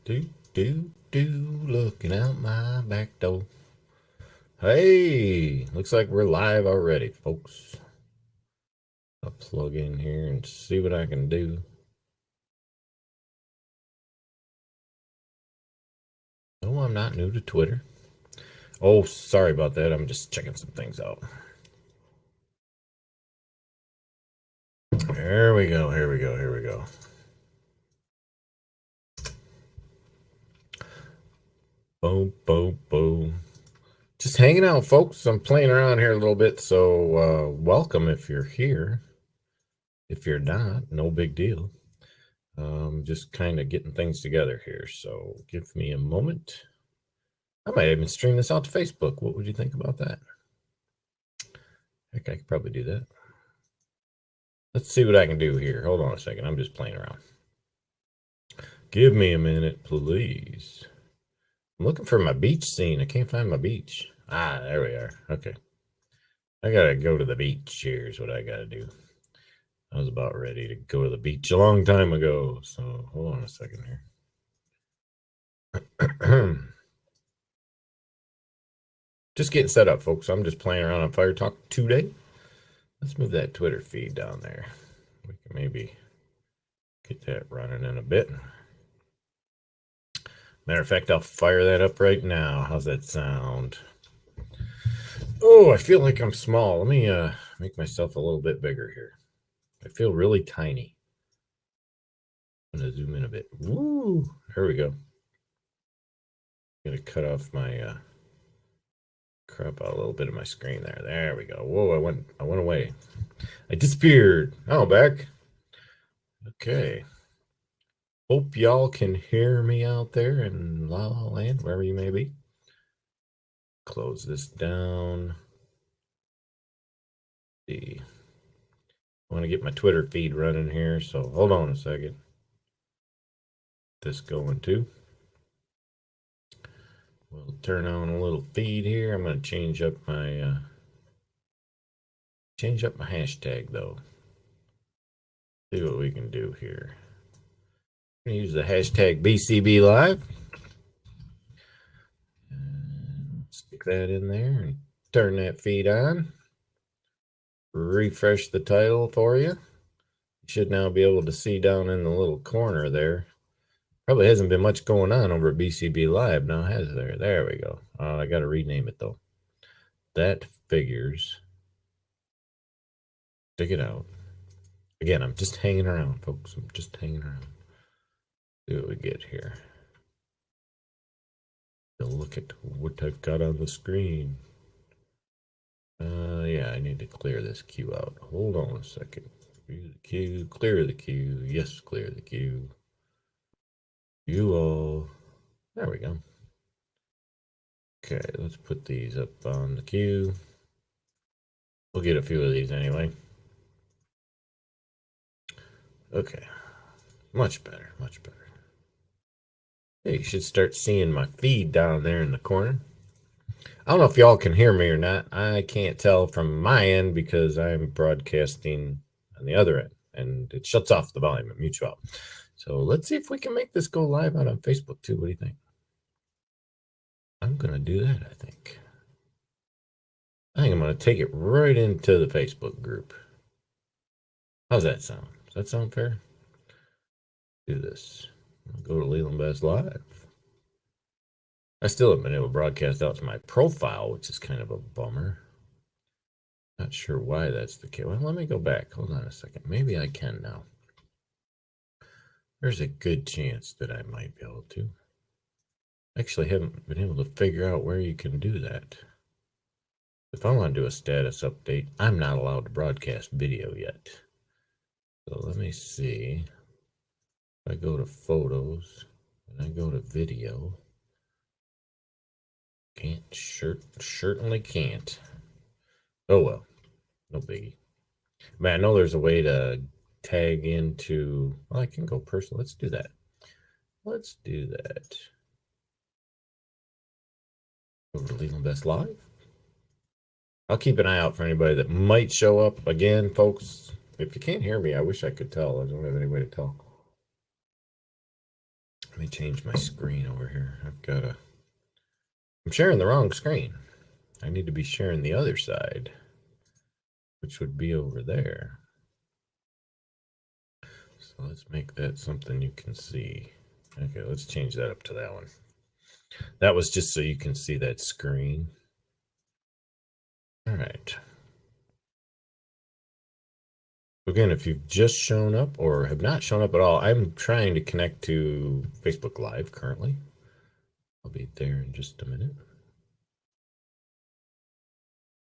Do, looking out my back door. Hey, looks like we're live already, folks. I'll plug in here and see what I can do. No, I'm not new to Twitter. Oh, sorry about that. I'm just checking some things out. Here we go. Here we go. Here we go. Boom, boom, boom. Just hanging out, folks. I'm playing around here a little bit, so welcome if you're here. If you're not, no big deal. Just kind of getting things together here, so give me a moment. I might even stream this out to Facebook. What would you think about that? Heck, I could probably do that. Let's see what I can do here. Hold on a second. I'm just playing around. Give me a minute, please. I'm looking for my beach scene. I can't find my beach. Ah, there we are. Okay. I gotta go to the beach. Here's what I gotta do. I was about ready to go to the beach a long time ago. So hold on a second here. Just getting set up, folks. I'm just playing around on Fire Talk today. Let's move that Twitter feed down there. We can maybe get that running in a bit. Matter of fact, I'll fire that up right now. How's that sound? Oh, I feel like I'm small. Let me make myself a little bit bigger here. I feel really tiny. I'm going to zoom in a bit. Woo! There we go. I'm going to cut off my crop out a little bit of my screen there. There we go. Whoa, I went away. I disappeared. Oh, back. Okay. Hope y'all can hear me out there in La La Land, wherever you may be. Close this down. See. I want to get my Twitter feed running here, so hold on a second. This going too. We'll turn on a little feed here. I'm going to change up my hashtag though. See what we can do here. I'm going to use the hashtag BCB Live. Stick that in there and turn that feed on. Refresh the title for you. You should now be able to see down in the little corner there. Probably hasn't been much going on over at BCB Live now, has there? There we go. I got to rename it though. That figures. Dig it out. Again, I'm just hanging around, folks. I'm just hanging around. See what we get here. Look at what I've got on the screen. Yeah, I need to clear this queue out. Hold on a second. Clear the queue. Clear the queue. Yes, clear the queue. You all. There we go. Okay, let's put these up on the queue. We'll get a few of these anyway. Okay. Much better, much better. Hey, you should start seeing my feed down there in the corner. I don't know if y'all can hear me or not. I can't tell from my end because I'm broadcasting on the other end and it shuts off the volume. It mutes you out. So let's see if we can make this go live out on Facebook too. What do you think? I'm going to do that, I think. I think I'm going to take it right into the Facebook group. How's that sound? Does that sound fair? Do this. I'll go to Leland Best Live. I still haven't been able to broadcast out to my profile, which is kind of a bummer. Not sure why that's the case. Well, let me go back. Hold on a second. Maybe I can now. There's a good chance that I might be able to. Actually, haven't been able to figure out where you can do that. If I want to do a status update, I'm not allowed to broadcast video yet. So let me see. If I go to photos and I go to video, certainly can't. Oh well, no biggie. Man, I know there's a way to tag into. Well, I can go personal. Let's do that. Let's do that. Over to Leland Best Live. I'll keep an eye out for anybody that might show up. Again, folks, if you can't hear me, I wish I could tell. I don't have any way to tell. me change my screen over here. I'm sharing the wrong screen. I need to be sharing the other side, which would be over there. So let's make that something you can see. Okay, let's change that up to that one. That was just so you can see that screen. All right. Again, if you've just shown up or have not shown up at all, I'm trying to connect to Facebook Live currently. I'll be there in just a minute.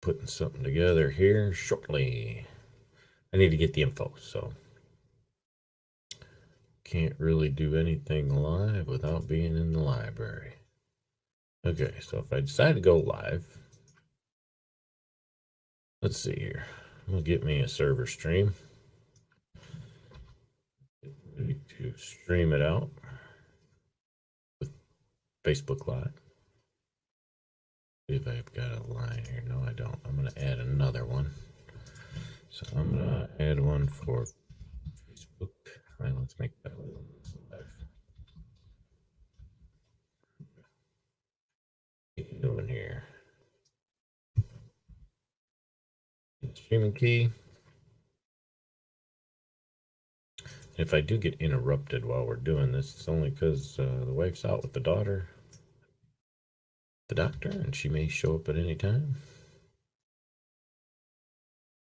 Putting something together here shortly. I need to get the info, so can't really do anything live without being in the library. Okay, so if I decide to go live, let's see here. I'm gonna get me a server stream. To stream it out with Facebook Live. See if I've got a line here. No, I don't. I'm gonna add another one. So I'm gonna add one for Facebook. All right, let's make that one live. What are you doing here? Streaming key. If I do get interrupted while we're doing this, it's only because the wife's out with the doctor, and she may show up at any time.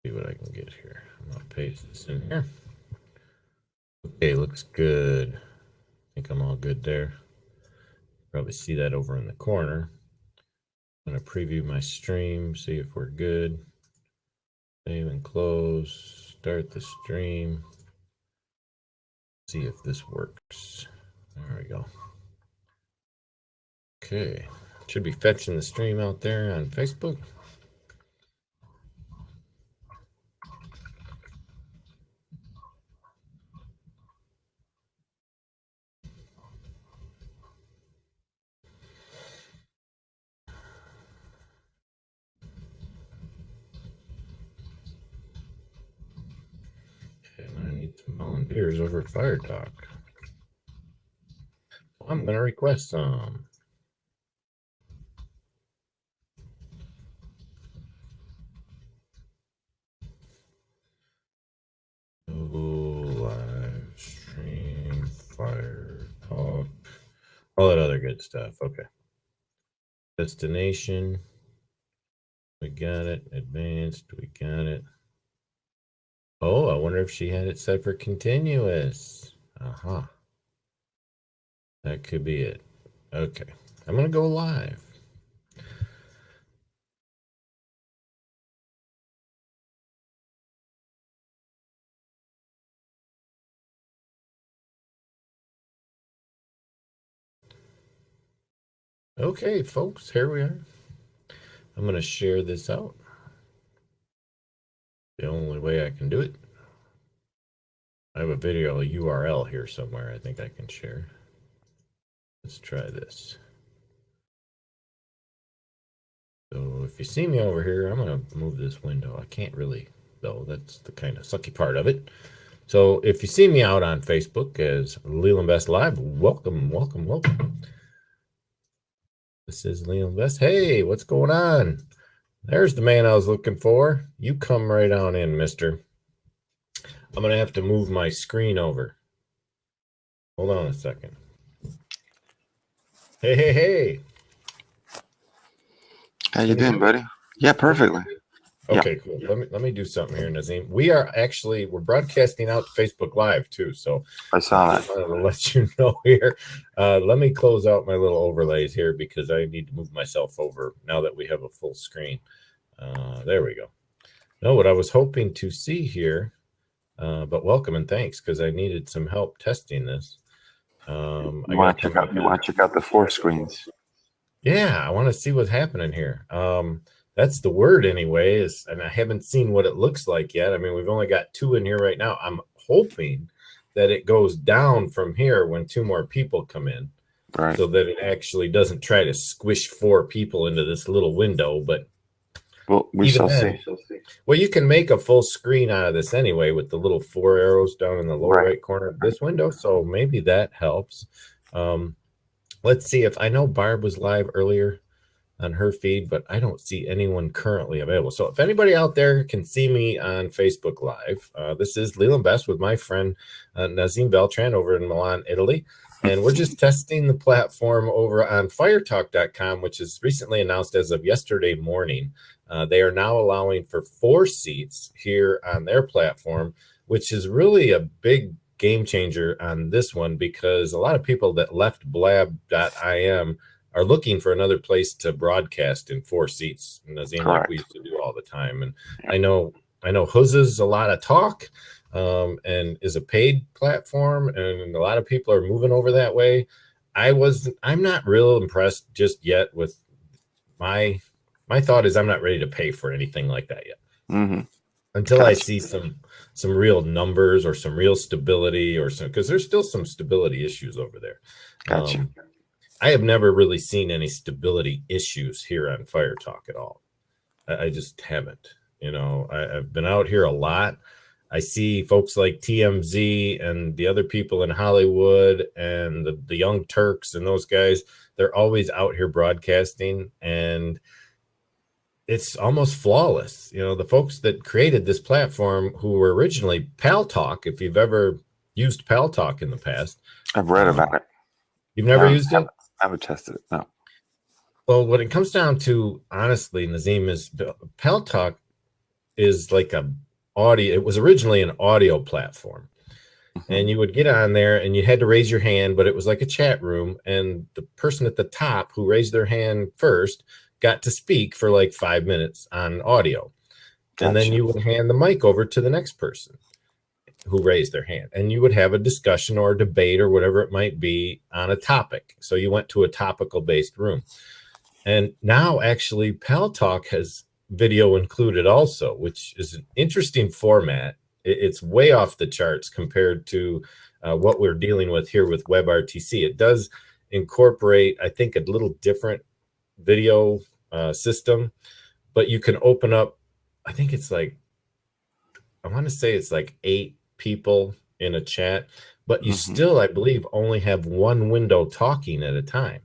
See what I can get here. I'm gonna paste this in here. Okay, looks good. I think I'm all good there. Probably see that over in the corner. I'm gonna preview my stream, see if we're good. Save and close. Start the stream. See if this works. There we go. Okay, should be fetching the stream out there on Facebook. Okay, I need some volunteers over at Fire Talk. Well, I'm gonna request some. Live stream, Fire Talk, all that other good stuff. Okay. Destination, we got it. Advanced, we got it. Oh, I wonder if she had it set for continuous. That could be it. Okay, I'm gonna go live. Okay, folks, here we are. I'm going to share this out. The only way I can do it. I have a video URL here somewhere I think I can share. Let's try this. So if you see me over here, I'm going to move this window. I can't really, though. That's the kind of sucky part of it. So if you see me out on Facebook as Leland Best Live, welcome, welcome, welcome. This is Leland Best. Hey, what's going on? There's the man I was looking for. You come right on in, mister. I'm going to have to move my screen over. Hold on a second. Hey, hey, hey. How you doing, buddy? Yeah, perfectly. Okay, cool. Let me do something here, Nazim. We're broadcasting out to Facebook Live too, so I saw that. I wanted to let you know here. Let me close out my little overlays here because I need to move myself over now that we have a full screen. There we go. No, what I was hoping to see here, but welcome and thanks because I needed some help testing this. You want to check out the 4 screens? Yeah, I want to see what's happening here. That's the word anyway, and I haven't seen what it looks like yet. I mean, we've only got 2 in here right now. I'm hoping that it goes down from here when 2 more people come in, right? So that it actually doesn't try to squish 4 people into this little window. But well, we shall see. Well, you can make a full screen out of this anyway with the little 4 arrows down in the lower right corner of this window. So maybe that helps. Let's see if I know Barb was live earlier on her feed, but I don't see anyone currently available. So if anybody out there can see me on Facebook Live, this is Leland Best with my friend Nazim Beltran over in Milan, Italy. And we're just testing the platform over on firetalk.com, which is recently announced as of yesterday morning. They are now allowing for 4 seats here on their platform, which is really a big game changer on this one because a lot of people that left blab.im are looking for another place to broadcast in 4 seats, Nazim, like we used to do all the time. And I know Huzza's a lot of talk and is a paid platform, and a lot of people are moving over that way. I'm not real impressed just yet with my thought is I'm not ready to pay for anything like that yet. Until I see some real numbers or some real stability or some, because there's still some stability issues over there. Gotcha. I have never really seen any stability issues here on Fire Talk at all. I just haven't. You know, I've been out here a lot. I see folks like TMZ and the other people in Hollywood and the Young Turks and those guys. They're always out here broadcasting, and it's almost flawless. You know, the folks that created this platform who were originally Pal Talk, if you've ever used Pal Talk in the past. I've read about it. You've never used it? I haven't tested it, no. Well, what it comes down to, honestly, Nazim, is Pal Talk is like it was originally an audio platform. And you would get on there and you had to raise your hand, but it was like a chat room. And the person at the top who raised their hand first got to speak for like 5 minutes on audio. Gotcha. And then you would hand the mic over to the next person who raised their hand, and you would have a discussion or a debate or whatever it might be on a topic. So you went to a topical based room. And now actually Pal Talk has video included also, which is an interesting format. It's way off the charts compared to what we're dealing with here with WebRTC. It does incorporate, I think, a little different video system, but you can open up, I think it's like, I want to say it's like 8 people in a chat, but you still, I believe, only have one window talking at a time.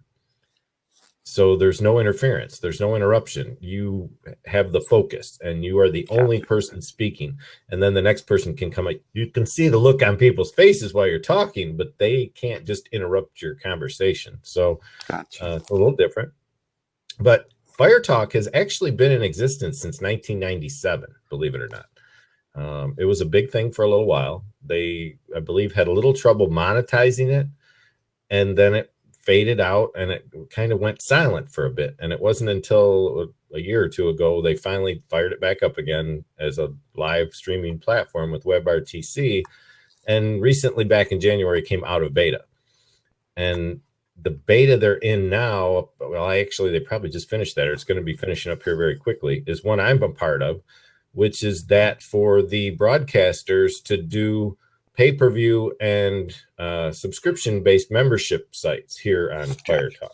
So there's no interference. There's no interruption. You have the focus and you are the only person speaking. And then the next person can come. You can see the look on people's faces while you're talking, but they can't just interrupt your conversation. So it's a little different. But Fire Talk has actually been in existence since 1997, believe it or not. It was a big thing for a little while. They, I believe, had a little trouble monetizing it, and then it faded out and it kind of went silent for a bit. And it wasn't until a year or two ago they finally fired it back up again as a live streaming platform with WebRTC. And recently, back in January, came out of beta. And the beta they're in now, well, they probably just finished that, or it's going to be finishing up here very quickly, is one I'm a part of, which is that for the broadcasters to do pay-per-view and subscription-based membership sites here on Fire Talk.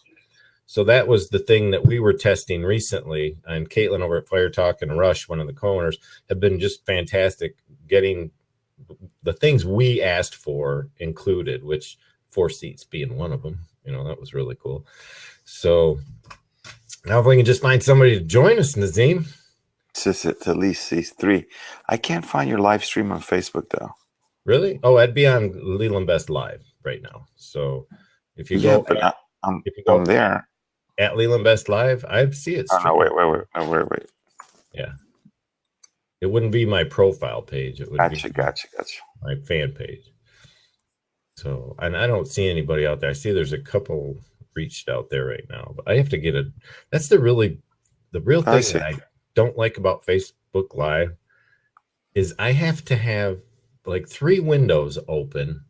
So that was the thing that we were testing recently, and Caitlin over at Fire Talk and Rush, one of the co-owners, have been just fantastic getting the things we asked for included, which 4 seats being one of them. You know, that was really cool. So now if we can just find somebody to join us, Nazim. It's at least these 3. I can't find your live stream on Facebook though. Really? Oh, I'd be on Leland Best Live right now. So if you go, I'm there at Leland Best Live, I see it. Oh, no, wait. Yeah, it wouldn't be my profile page. It would be gotcha. My fan page. So, and I don't see anybody out there. I see there's a couple reached out there right now, but I have to get that's the real thing that I don't like about Facebook Live is I have to have like 3 windows open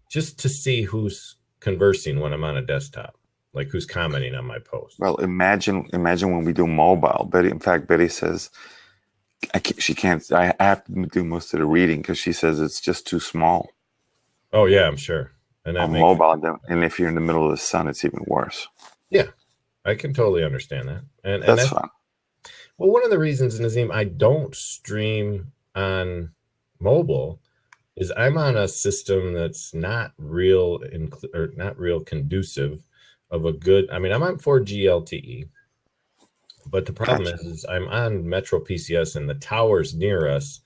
just to see who's conversing when I'm on a desktop, like who's commenting on my post. Well, imagine when we do mobile. Betty says she can't. I have to do most of the reading because she says it's just too small. Oh yeah, I'm sure. And that on mobile, and if you're in the middle of the sun, it's even worse. Yeah, I can totally understand that. And that's fun. Well, one of the reasons, Nazim, I don't stream on mobile is I'm on a system that's not real or not real conducive of a good. I mean, I'm on 4G LTE, but the problem Gotcha. is I'm on Metro PCS, and the towers near us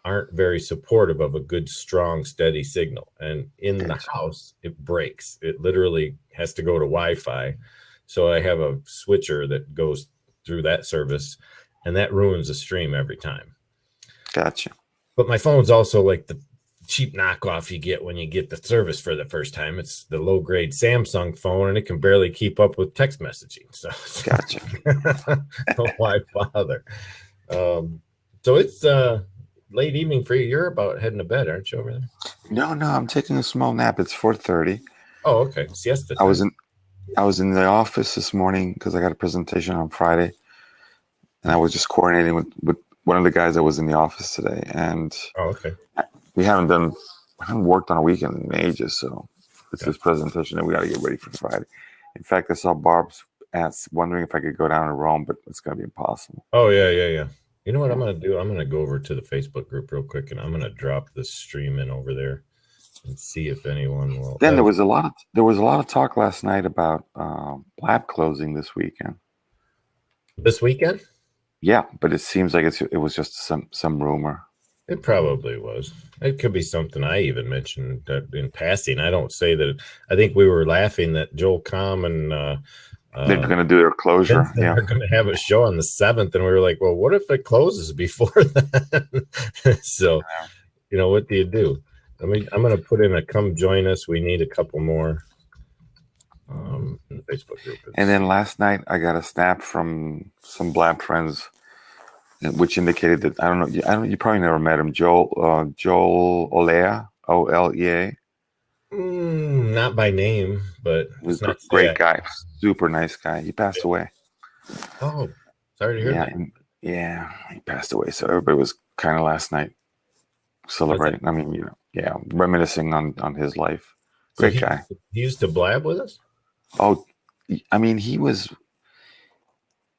aren't very supportive of a good, strong, steady signal. And in the Gotcha. house, it breaks. It literally has to go to Wi-Fi. So I have a switcher that goes through that service, and that ruins the stream every time. Gotcha. But my phone's also like the cheap knockoff you get when you get the service for the first time. It's the low grade Samsung phone, and it can barely keep up with text messaging. So Gotcha. why bother? So it's late evening for you. You're about heading to bed, aren't you, over there? No, I'm taking a small nap. It's 4:30. Oh, okay. Siesta I was time. in the office this morning because I got a presentation on Friday, and I was just coordinating with one of the guys that was in the office today, and Oh, okay. we haven't worked on a weekend in ages, so it's this presentation that we got to get ready for Friday. In fact, I saw Barb's wondering if I could go down to Rome, but it's going to be impossible. Oh, yeah. You know what I'm going to do? I'm going to go over to the Facebook group real quick, and I'm going to drop this stream in over there and see if anyone will. Then there was a lot of talk last night about Blab closing this weekend. This weekend? Yeah, but it seems like it was just some rumor. It probably was. It could be something I even mentioned in passing. I don't say that. I think we were laughing that Joel Comm and they're going to do their closure. Vincent are going to have a show on the 7th, and we were like, well, what if it closes before then? So, what do you do? I'm going to put in a come join us. We need a couple more in the Facebook group. And then last night I got a snap from some Blab friends, which indicated that I don't know. You probably never met him. Joel Olea, Olea. Not by name, but He's a great guy, super nice guy. He passed away. Oh, sorry to hear that. Yeah, he passed away. So everybody was kind of last night celebrating. I mean, reminiscing on his life. Great guy. He used to blab with us. Oh, I mean, he was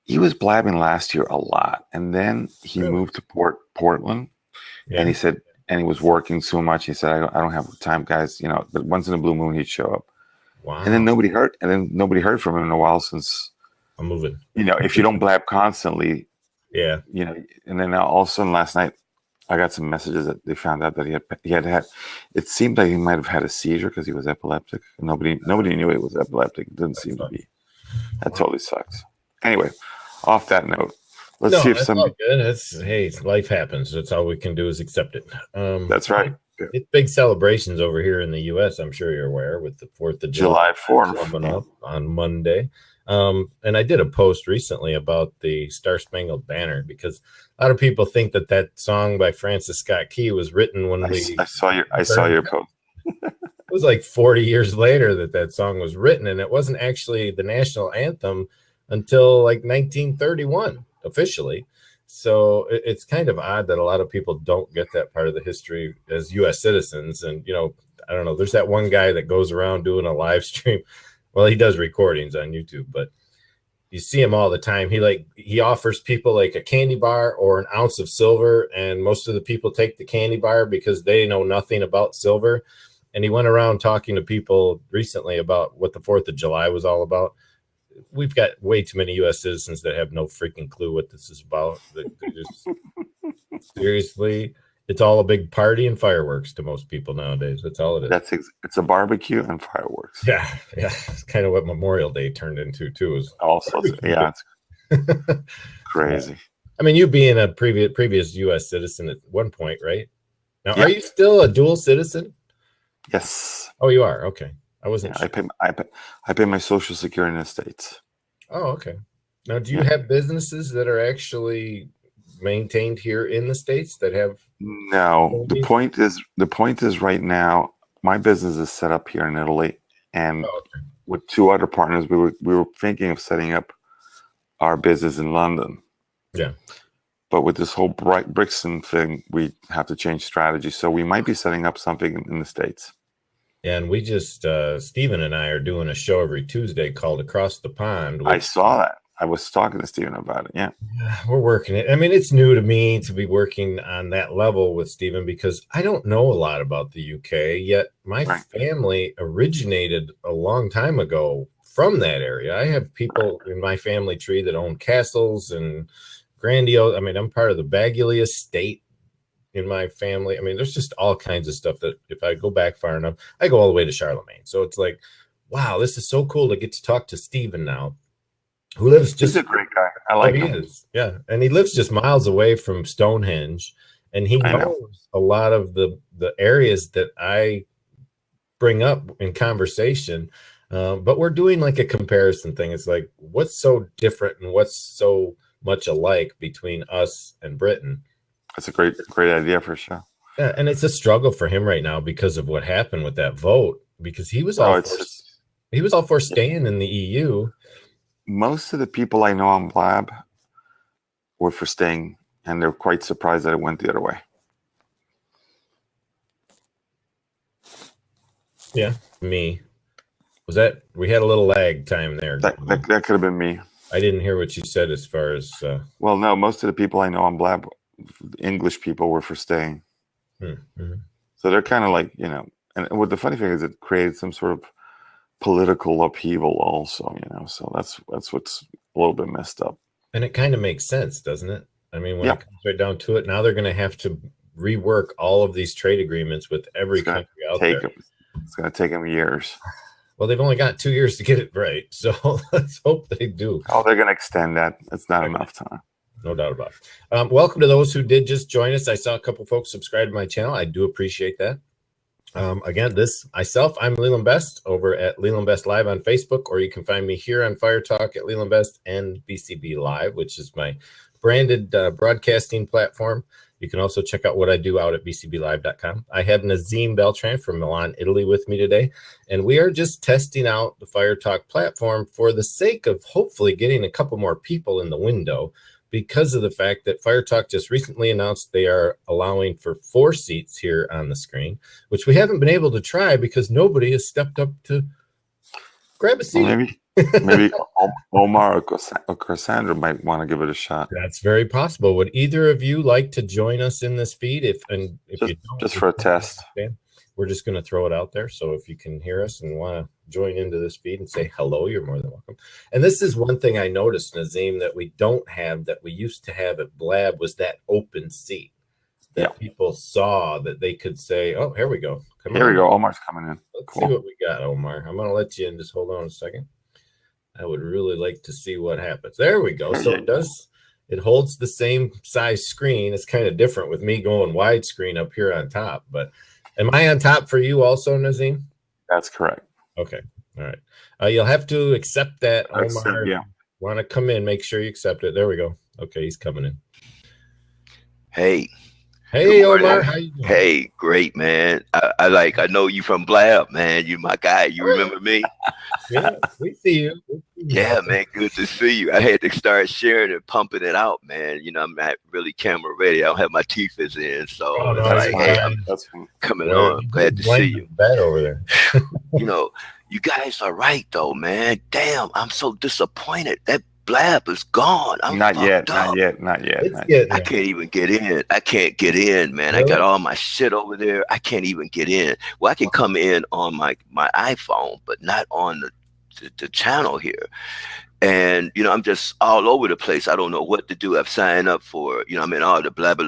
blabbing last year a lot, and then he moved to Portland, and he said, and he was working so much. He said, I don't have time, guys. But once in a blue moon, he'd show up. Wow. And then nobody heard from him in a while since. I'm moving. If you don't blab constantly, yeah. And then all of a sudden last night, I got some messages that they found out that he had. It seemed like he might have had a seizure because he was epileptic. Nobody knew it was epileptic. It didn't seem to be. That totally sucks. Anyway, off that note, let's see if somebody. Hey, life happens. That's all we can do is accept it. That's right. It's big celebrations over here in the U.S. I'm sure you're aware, with the 4th of July 4th coming up on Monday. And I did a post recently about the Star Spangled Banner, because a lot of people think that song by Francis Scott Key was written when I saw your post. It was like 40 years later that song was written, and it wasn't actually the national anthem until like 1931 officially. So it's kind of odd that a lot of people don't get that part of the history as U.S. citizens. And, I don't know, there's that one guy that goes around doing a live stream. Well, he does recordings on YouTube, but you see him all the time. He offers people like a candy bar or an ounce of silver, and most of the people take the candy bar because they know nothing about silver. And he went around talking to people recently about what the 4th of July was all about. We've got way too many U.S. citizens that have no freaking clue what this is about. They're just, seriously, it's all a big party and fireworks to most people nowadays. That's all it is. It's a barbecue and fireworks. Yeah. It's kind of what Memorial Day turned into too. Is also, it's crazy. I mean, you being a previous U.S. citizen at one point, right? Now, yeah. Are you still a dual citizen? Yes. Oh, you are? Okay. I wasn't sure. I pay my Social Security in the States. Oh, okay. Now, do you have businesses that are actually maintained here in the States that have? No. The point is right now, my business is set up here in Italy, and with 2 other partners, we were thinking of setting up our business in London. Yeah. But with this whole Brixton thing, we have to change strategy. So we might be setting up something in the States. And we just, Stephen and I are doing a show every Tuesday called Across the Pond. I saw that. I was talking to Steven about it. Yeah. We're working it. I mean, it's new to me to be working on that level with Stephen because I don't know a lot about the UK, yet my family originated a long time ago from that area. I have people in my family tree that own castles and grandiose. I mean, I'm part of the Bagley estate in my family. I mean, there's just all kinds of stuff that if I go back far enough, I go all the way to Charlemagne. So it's like, wow, this is so cool to get to talk to Stephen now, who lives just— He's a great guy. I like him. He is. Yeah. And he lives just miles away from Stonehenge, and he knows a lot of the areas that I bring up in conversation. But we're doing like a comparison thing. It's like, what's so different and what's so much alike between us and Britain? That's a great idea for sure. Yeah, and it's a struggle for him right now because of what happened with that vote, because he was all for staying in the EU. Most of the people I know on Blab were for staying, and they're quite surprised that it went the other way. Yeah, me. Was that— we had a little lag time there? That could have been me. I didn't hear what you said as far as. Well, no, most of the people I know on Blab, English people, were for staying. Mm-hmm. So they're kind of like, you know, and what the funny thing is, it created some sort of political upheaval also, you know, so that's what's a little bit messed up. And it kind of makes sense, doesn't it? I mean, when it comes right down to it, now they're going to have to rework all of these trade agreements with every country out there. It's going to take them years. Well, they've only got 2 years to get it right, so let's hope they do. Oh, they're going to extend that. It's not enough time. No doubt about it. Welcome to those who did just join us. I saw a couple folks subscribe to my channel. I do appreciate that. Again, I'm Leland Best over at Leland Best Live on Facebook, or you can find me here on Fire Talk at Leland Best and BCB Live, which is my branded broadcasting platform. You can also check out what I do out at bcblive.com. I have Nazim Beltran from Milan, Italy with me today, and we are just testing out the Fire Talk platform for the sake of hopefully getting a couple more people in the window, because of the fact that Fire Talk just recently announced they are allowing for 4 seats here on the screen, which we haven't been able to try because nobody has stepped up to grab a seat. Well, maybe Omar or Cassandra might want to give it a shot. That's very possible. Would either of you like to join us in this feed? If you don't, just for a test. We're just going to throw it out there. So if you can hear us and want to join into this feed and say hello, you're more than welcome. And this is one thing I noticed, Nazim, that we don't have, that we used to have at Blab, was that open seat that people saw, that they could say, oh, here we go. Here we go. Omar's coming in. Let's see what we got, Omar. I'm going to let you in. Just hold on a second. I would really like to see what happens. There we go. So it holds the same size screen. It's kind of different with me going widescreen up here on top, but am I on top for you also, Nazim? That's correct. Okay. All right. You'll have to accept that, Omar. Want to come in, make sure you accept it. There we go. Okay, he's coming in. Hey, Omar. How you doing? Hey, great, man. I know you from Blab, man. You my guy. You remember me? Yeah, we see you. Yeah, man. Good to see you. I had to start sharing and pumping it out, man. You know, I'm not really camera ready. I don't have my teeth in, so it's like, hey, I'm coming on. Glad to see you. Bad over there. You know, you guys are right though, man. Damn, I'm so disappointed. That Blab is gone. I'm not yet. I can't even get in. I can't get in, man. Really? I got all my shit over there. I can't even get in. Well, I can come in on my iPhone, but not on the channel here. And, you know, I'm just all over the place. I don't know what to do. I've signed up for, you know, I'm in all the Blabber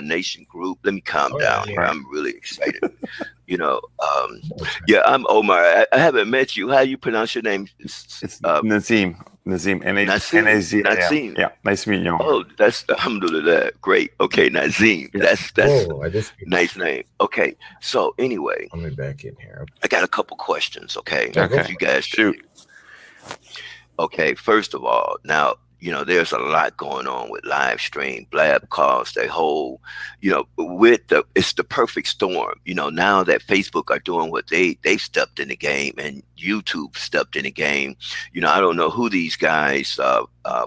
Nation group. Let me calm down. Yeah. I'm really excited. You know, yeah, I'm Omar. I haven't met you. How you pronounce your name? It's Nazim. Nazim. N-A-Z. Nazim. Yeah, nice to meet you. Oh, that's alhamdulillah. Great. Okay, Nazim. Yeah. That's nice name. Okay, so anyway. Let me back in here. I got a couple questions, okay? Okay. You guys shoot. Okay, first of all, now, you know, there's a lot going on with live stream, Blab calls, the whole, you know, it's the perfect storm. You know, now that Facebook are doing what they've stepped in the game and YouTube stepped in the game. You know, I don't know who these guys,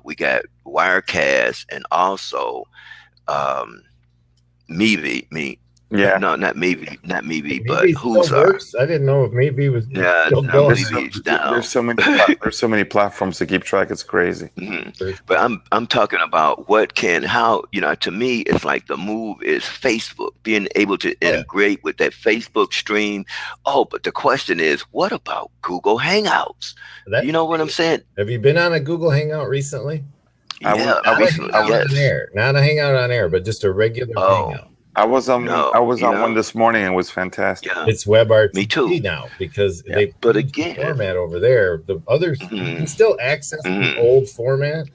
we got Wirecast and also me. Yeah. No, not maybe, Maybe but still who's our? works. I didn't know if maybe was Yeah, still no, going. maybe it's down. There's so many platforms to keep track. It's crazy. But I'm talking about how, to me it's like the move is Facebook being able to integrate with that Facebook stream. Oh, but the question is, what about Google Hangouts? You know what I'm saying? Have you been on a Google Hangout recently? Yeah, recently, yes. Not a hangout on air, but just a regular hangout. I was on one this morning and it was fantastic. Yeah. It's WebRTC Me too. now because but again, the format over there. The others you can still access the old format,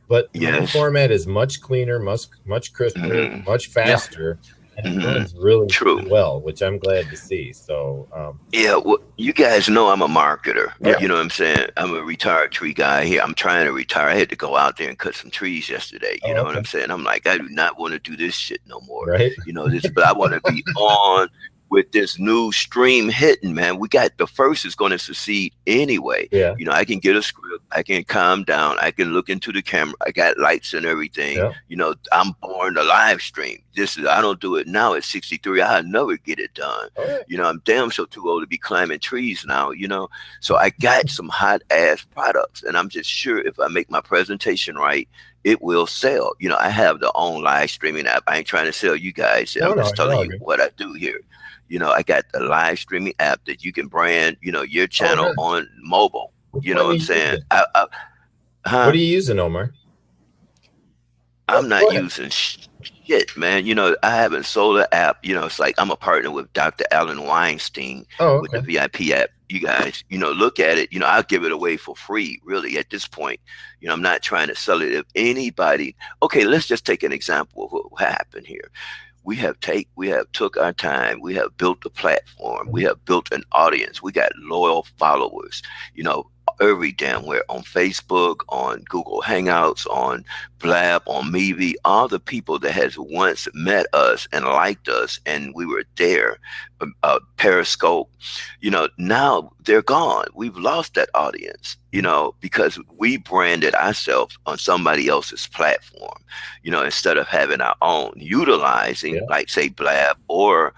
but the new format is much cleaner, much crisper, much faster, and it runs really well, which I'm glad to see. So well, you guys know I'm a marketer. Yeah. You know what I'm saying? I'm a retired tree guy here. I'm trying to retire. I had to go out there and cut some trees yesterday. You know what I'm saying? I'm like, I do not want to do this shit no more. Right. But I want to be on with this new stream hitting, man. We got the first is going to succeed anyway. Yeah. I can get a script. I can calm down. I can look into the camera. I got lights and everything. Yeah. I'm born to live stream. I don't do it now at 63. I'll never get it done. I'm damn so too old to be climbing trees now, So I got some hot ass products, and I'm just sure if I make my presentation right, it will sell. I have the own live streaming app. I ain't trying to sell you guys. I'm just telling you what I do here. I got the live streaming app that you can brand, your channel on mobile. You know what I'm saying? What are you using, Omar? I'm not using shit, man. I haven't sold an app. It's like I'm a partner with Dr. Alan Weinstein with the VIP app. You guys, look at it. I'll give it away for free, really, at this point. I'm not trying to sell it. If anybody, okay, let's just take an example of what happened here. We have took our time. We have built a platform. We have built an audience. We got loyal followers, every damn where, on Facebook, on Google Hangouts, on Blab, on Meavy, all the people that has once met us and liked us and we were there, Periscope, now they're gone. We've lost that audience, because we branded ourselves on somebody else's platform, instead of having our own, utilizing like say Blab or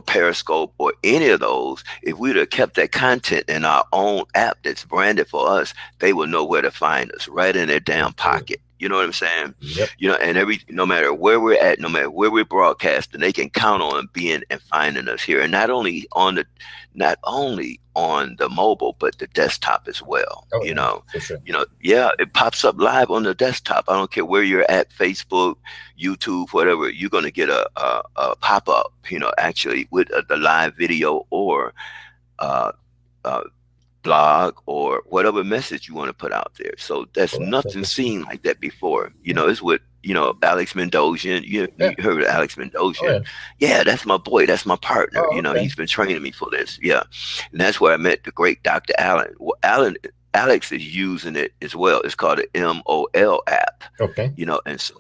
Periscope or any of those. If we'd have kept that content in our own app that's branded for us, they will know where to find us, right in their damn pocket. You know what I'm saying? Yep. And no matter where we're at, no matter where we're broadcasting, they can count on being and finding us here. And not only on the mobile, but the desktop as well. For sure. It pops up live on the desktop. I don't care where you're at, Facebook, YouTube, whatever, you're going to get a pop-up, actually with the live video or blog or whatever message you want to put out there. So that's nothing seen like that before. It's with Alex Mendosian. You heard of Alex Mendosian? Yeah, that's my boy. That's my partner. He's been training me for this. Yeah, and that's where I met the great Dr. Allen. Well, Alex is using it as well. It's called an MOL app. Okay. And so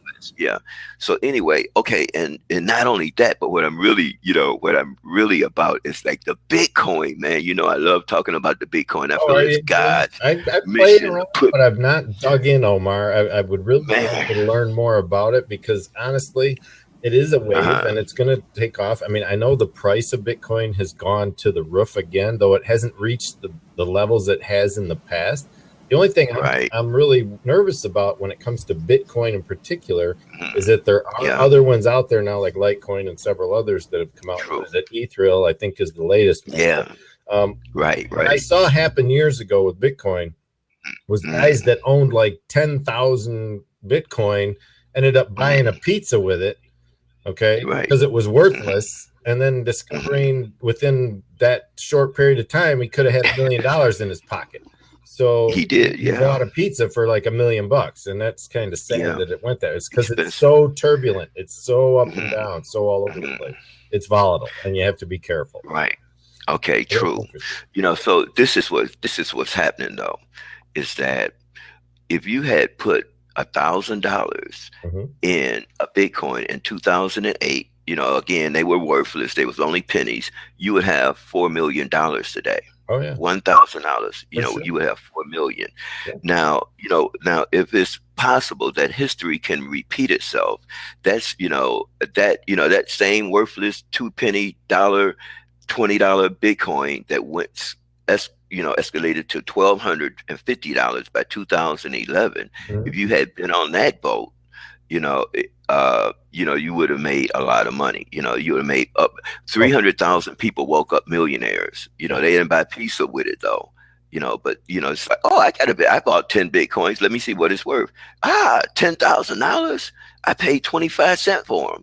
so anyway, okay, and not only that, but what I'm really about is like the Bitcoin, man. I love talking about the Bitcoin. I feel it's God's mission around, but I've not dug in, Omar. I would really like to learn more about it because honestly, it is a wave and it's going to take off. I mean, I know the price of Bitcoin has gone to the roof again, though it hasn't reached the levels it has in the past. The only thing I'm really nervous about when it comes to Bitcoin in particular is that there are other ones out there now, like Litecoin and several others that have come out. That Ethereum, I think, is the latest one. Yeah. Right. What I saw happen years ago with Bitcoin was guys that owned like 10,000 Bitcoin ended up buying a pizza with it. Okay. Because it was worthless. And then discovering within that short period of time, he could have had $1 million in his pocket. So he did, he bought a pizza for like $1 million, and that's kind of sad that it went there. It's because it's so turbulent, it's so up and down, so all over the place. It's volatile, and you have to be careful. Right. Okay. True. So this is what's happening though, is that if you had put $1,000 in a Bitcoin in 2008, again, they were worthless. They was only pennies. You would have $4 million today. Oh yeah. $1,000. You know, sure. you would have 4 million. Yeah. Now, now if it's possible that history can repeat itself, that's that same worthless 2 penny dollar, $20 Bitcoin that went escalated to $1,250 by 2011. Mm-hmm. If you had been on that boat, you would have made a lot of money. You would have made up 300,000 people woke up millionaires. They didn't buy pizza with it though. But it's like, oh, I bought 10 Bitcoins. Let me see what it's worth. $10,000. I paid 25 cents for them,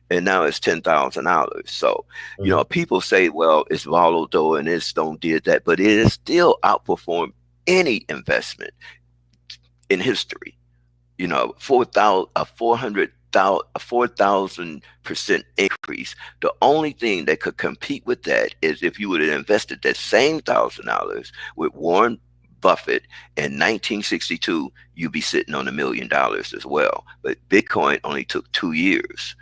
and now it's $10,000. So, people say, well, it's volatile and it's don't did that, but it has still outperformed any investment in history. 4,000% increase. The only thing that could compete with that is if you would have invested that same $1,000 with Warren Buffett in 1962, you'd be sitting on $1 million as well. But Bitcoin only took 2 years.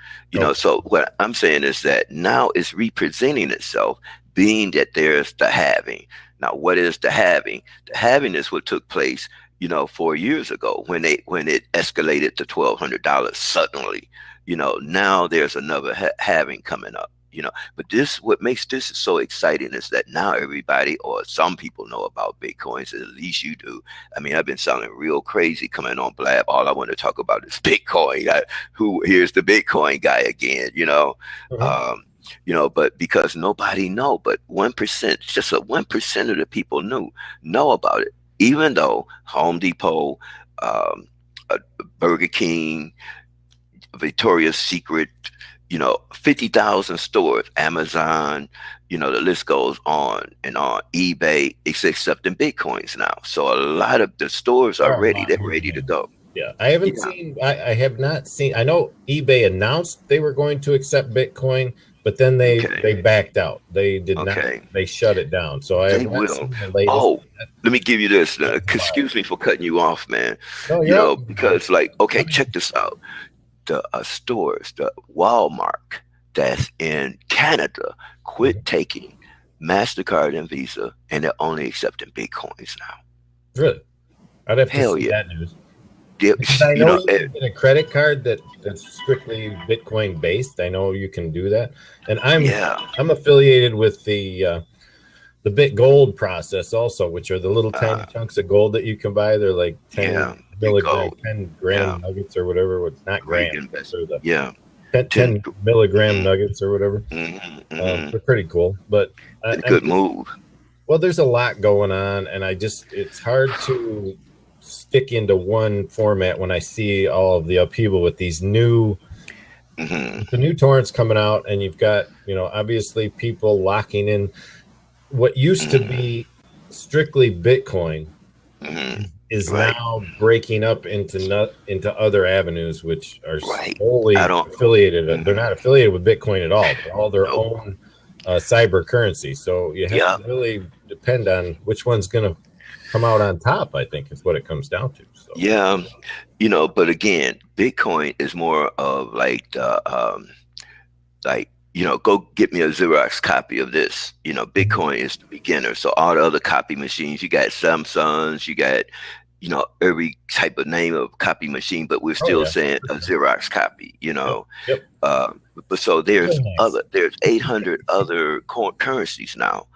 So what I'm saying is that now it's representing itself, being that there's the halving. Now, what is the halving? The halving is what took place 4 years ago when it escalated to $1,200 suddenly. Now there's another halving coming up. But what makes this so exciting is that now everybody, or some people, know about Bitcoins. At least you do. I mean, I've been sounding real crazy coming on Blab. All I want to talk about is Bitcoin. Here's the Bitcoin guy again. But because nobody know, but 1%, just 1% of the people know about it. Even though Home Depot, Burger King, Victoria's Secret, 50,000 stores, Amazon, the list goes on and on. eBay is accepting Bitcoins now. So a lot of the stores are ready. They're ready to go. Yeah, I haven't seen. I have not seen. I know eBay announced they were going to accept Bitcoin, but then they backed out. They did not. They shut it down. So I have not seen the latest. Oh, let me give you this. Excuse me for cutting you off, man. No, because check this out. The stores, the Walmart that's in Canada, quit taking MasterCard and Visa, and they're only accepting Bitcoins now. Really? I'd have to see that news. Because I know you can get a credit card that's strictly Bitcoin based. I know you can do that, and I'm affiliated with the BitGold process also, which are the little tiny chunks of gold that you can buy. They're like 10 gram nuggets or whatever. Not grams. 10 milligram nuggets or whatever. They're pretty cool, but good move. Well, there's a lot going on, and it's hard to stick into one format when I see all of the upheaval with these the new torrents coming out, and you've got obviously people locking in what used to be strictly Bitcoin is now breaking up into other avenues, which are solely affiliated. They're not affiliated with Bitcoin at all. They're all their own cyber currency. So you have to really depend on which one's going to come out on top, I think, is what it comes down to. So. Yeah, but again, Bitcoin is more of like the go get me a Xerox copy of this. Bitcoin is the beginner. So all the other copy machines, you got Samsungs, you got every type of name of copy machine, but we're still saying a Xerox copy. But so there's 800 other currencies now.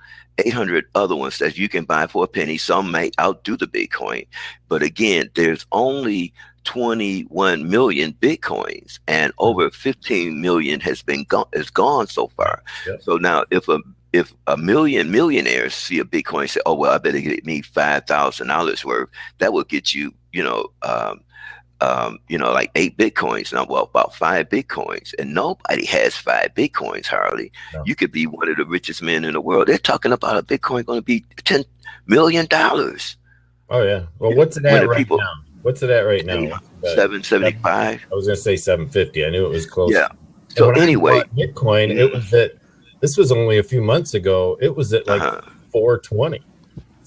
800 other ones that you can buy for a penny. Some may outdo the Bitcoin, but again, there's only 21 million Bitcoins, and over 15 million is gone so far. So now, if a million millionaires see a Bitcoin and say, "Oh well, I better get me $5,000 worth," that will get you, like 8 Bitcoins. Now, well, about 5 Bitcoins, and nobody has 5 Bitcoins hardly. No. You could be one of the richest men in the world. They're talking about a Bitcoin going to be $10 million. Oh yeah. Well, what's it at right now? What's it at right now? 775. I was going to say 750. I knew it was close. Yeah. So anyway, Bitcoin, it was at. This was only a few months ago. It was at like 420.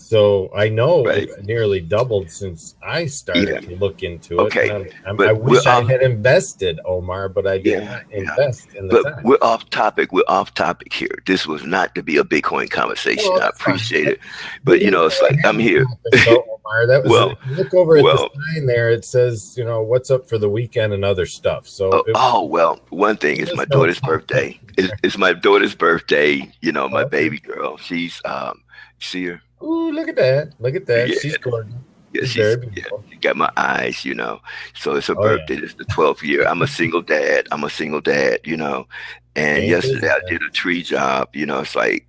So I know Right. it nearly doubled since I started to look into it. Okay. And But I wish I had invested, Omar, but I did not yeah. invest in the But time. we're off topic. We're off topic here. This was not to be a Bitcoin conversation. No, I that's fine. appreciate it. But You know it's what like I'm happened, here. though, Omar? That was Well, if you look over at the well, sign there. It says, what's up for the weekend and other stuff. So well, one thing is my just know it's daughter's fun. birthday. It's my daughter's birthday. My Oh, okay. baby girl. She's see her? Ooh, look at that! Look at that! Yeah, She's gorgeous. yeah, She's very beautiful. she got my eyes. So it's her Oh yeah, birthday. It's the 12th year. I'm a single dad. And ain't yesterday busy, I man. did a tree job. It's like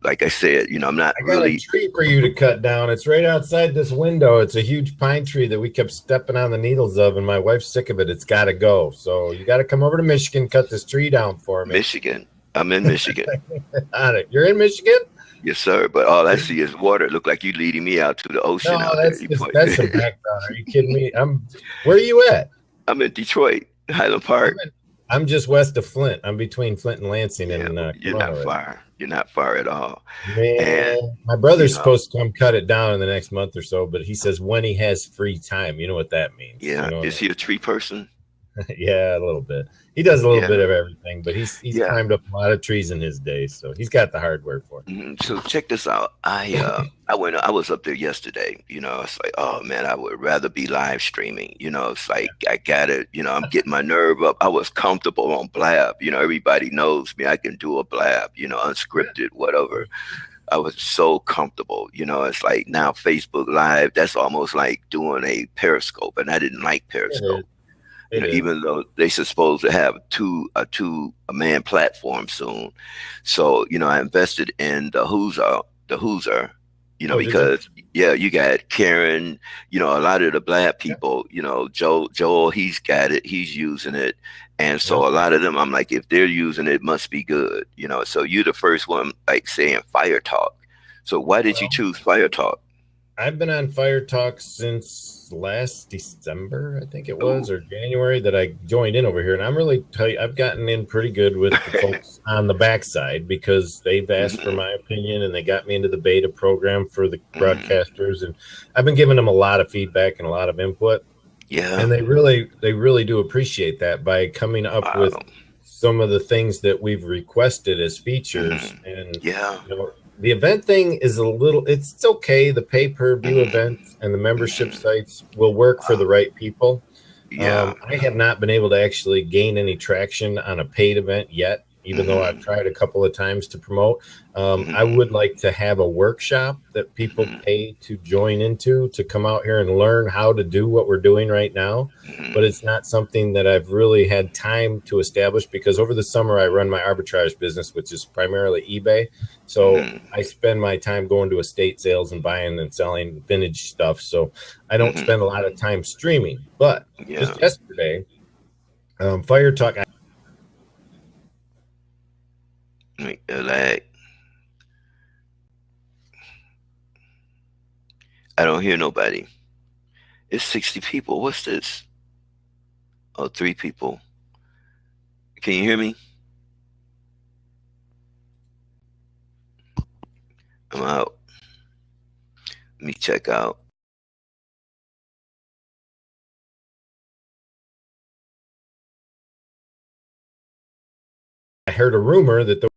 like I said, I'm not I got a really. tree for you to cut down. It's right outside this window. It's a huge pine tree that we kept stepping on the needles of, and my wife's sick of it. It's got to go. So you got to come over to Michigan, cut this tree down for me. Michigan. I'm in Michigan. On it. You're in Michigan? Yes, sir. But all I see is water. It look like you leading me out to the ocean No, out there. that's some background. Are you kidding me? Where are you at? I'm in Detroit, Highland Park. I'm just west of Flint. I'm between Flint and Lansing, and you're not far. You're not far at all. Man, and my brother's supposed to come cut it down in the next month or so, but he says when he has free time. You know what that means? Yeah, is he a tree person? Yeah, a little bit. He does a little bit of everything, but he's climbed up a lot of trees in his day, so he's got the hardware for it. So check this out. I was up there yesterday. It's like, oh man, I would rather be live streaming. It's like I got it. I'm getting my nerve up. I was comfortable on Blab. Everybody knows me. I can do a Blab. Unscripted, whatever. I was so comfortable. It's like now Facebook Live. That's almost like doing a Periscope, and I didn't like Periscope. Even though they supposed to have a man platform soon. So, I invested in the Whozer, because you got Karen, a lot of the Black people, Joel, he's got it, he's using it. And so a lot of them, I'm like, if they're using it, must be good, so you're the first one like saying Fire Talk. So why did you choose Fire Talk? I've been on Fire Talk since last December, I think it was, or January that I joined in over here. And I'm really I've gotten in pretty good with the folks on the backside because they've asked for my opinion and they got me into the beta program for the broadcasters. And I've been giving them a lot of feedback and a lot of input. Yeah. And they really do appreciate that by coming up with some of the things that we've requested as features. And the event thing is it's okay. The pay-per-view events and the membership sites will work for the right people. I have not been able to actually gain any traction on a paid event yet, even though I've tried a couple of times to promote. I would like to have a workshop that people pay to join into to come out here and learn how to do what we're doing right now. But it's not something that I've really had time to establish because over the summer I run my arbitrage business, which is primarily eBay. So I spend my time going to estate sales and buying and selling vintage stuff. So I don't spend a lot of time streaming. But just yesterday, Fire Talk. I don't hear nobody. It's 60 people. What's this? Oh, 3 people. Can you hear me? I'm out. Let me check out. I heard a rumor that